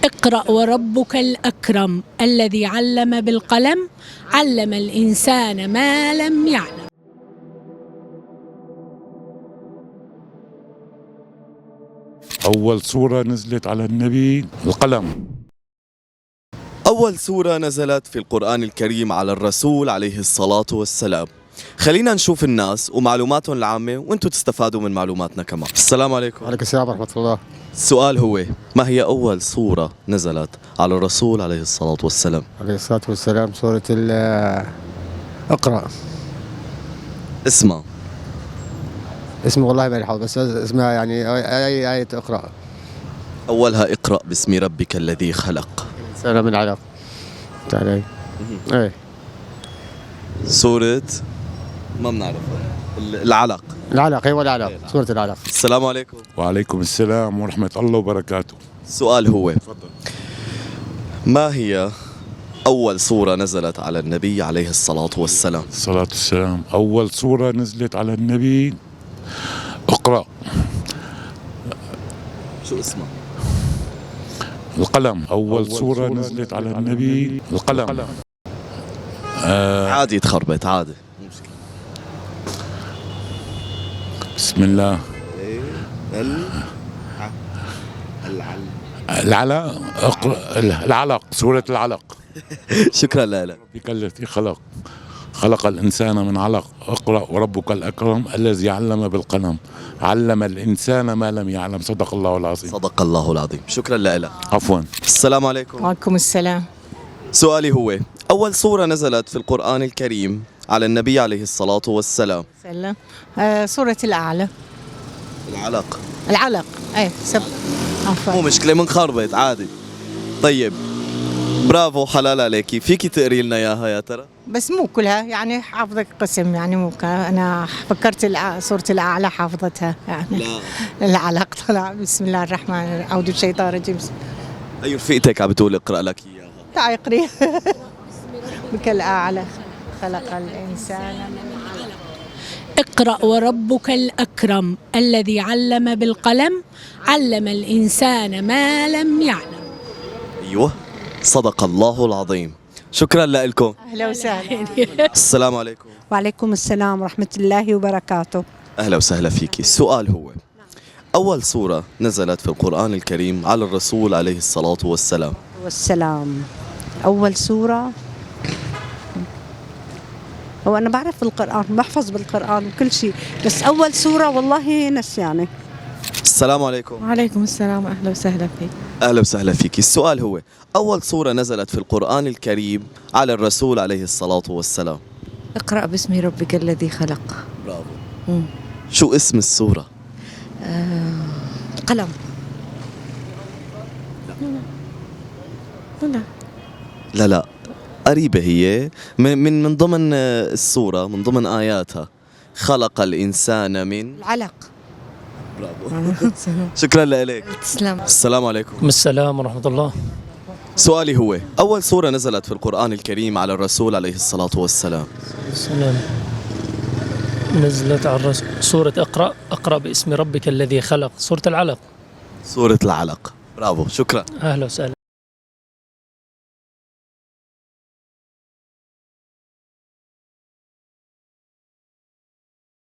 اقرأ وربك الأكرم الذي علم بالقلم علم الإنسان ما لم يعلم. أول سورة نزلت على النبي القلم. أول سورة نزلت في القرآن الكريم على الرسول عليه الصلاة والسلام. خلينا نشوف الناس ومعلوماتهم العامة وانتم تستفادوا من معلوماتنا كمان. السلام عليكم. وعليكم السلام ورحمة الله. السؤال هو: ما هي أول سورة نزلت على الرسول عليه الصلاة والسلام؟ عليه الصلاة والسلام سورة اقرأ. اسمها؟ اسمه والله ما حافظ، بس اسمها يعني أي آية اقرأ. أولها اقرأ باسم ربك الذي خلق. سنة من علق. تعالي. ايه. سورة ما بنعرفها. العلق. العلق، ايوه العلق، سورة العلق. السلام عليكم. وعليكم السلام ورحمة الله وبركاته. السؤال هو: ما هي أول سورة نزلت على النبي عليه الصلاة والسلام؟ الصلاة والسلام. أول سورة نزلت على النبي اقرأ. شو اسمها؟ القلم. أول سورة نزلت على النبي القلم. عادي تخربط عادي. بسم الله. العلق. العلق، سورة العلق. شكرا لك. ربك الذي خلق الإنسان من علق. اقرأ وربك الأكرم الذي علم بالقلم علم الإنسان ما لم يعلم. صدق الله العظيم. صدق الله العظيم. شكرا لك. عفوا. السلام عليكم. وعليكم السلام. سؤالي هو: أول سورة نزلت في القرآن الكريم على النبي عليه الصلاة والسلام؟ سلام. سورة الأعلى. العلق. العلق. ايه عفوا. مو مشكلة، منخربط عادي. طيب برافو، حلال عليكي. فيكي تقري لنا اياها يا ترى؟ بس مو كلها، يعني حافظة قسم، يعني مو أنا فكرت سورة الأعلى حافظتها يعني. لا. العلق طلع. بسم الله الرحمن الرحيم. أعوذ بالشيطان الرجيم. أي رفيقتك عم بتقول اقرأ لك اياها؟ تعي اقري. بك الأعلى خلق الإنسان من علق. اقرأ وربك الأكرم الذي علم بالقلم علم الإنسان ما لم يعلم. أيوه، صدق الله العظيم. شكرا لكم. أهلا وسهلا. السلام عليكم. وعليكم السلام ورحمة الله وبركاته. أهلا وسهلا فيكي. السؤال هو: أول سورة نزلت في القرآن الكريم على الرسول عليه الصلاة والسلام؟ والسلام. أول سورة، هو أنا بعرف القرآن، بحفظ بالقرآن وكل شيء، بس أول سورة والله نسياني. السلام عليكم. وعليكم السلام، أهلا وسهلا فيك. أهلا وسهلا فيك. السؤال هو: أول سورة نزلت في القرآن الكريم على الرسول عليه الصلاة والسلام؟ اقرأ باسم ربك الذي خلق. برافو. شو اسم السورة؟ قلم. لا لا، قريبة هي، من ضمن السورة، من ضمن آياتها. خلق الإنسان من العلق. برافو. شكرا لك. تسلم. السلام عليكم. السلام ورحمة الله. سؤالي هو: أول سورة نزلت في القرآن الكريم على الرسول عليه الصلاة والسلام؟ السلام. نزلت على الرسول سورة اقرأ باسم ربك الذي خلق. سورة العلق. سورة العلق. برافو. شكرا. أهلا وسهلا.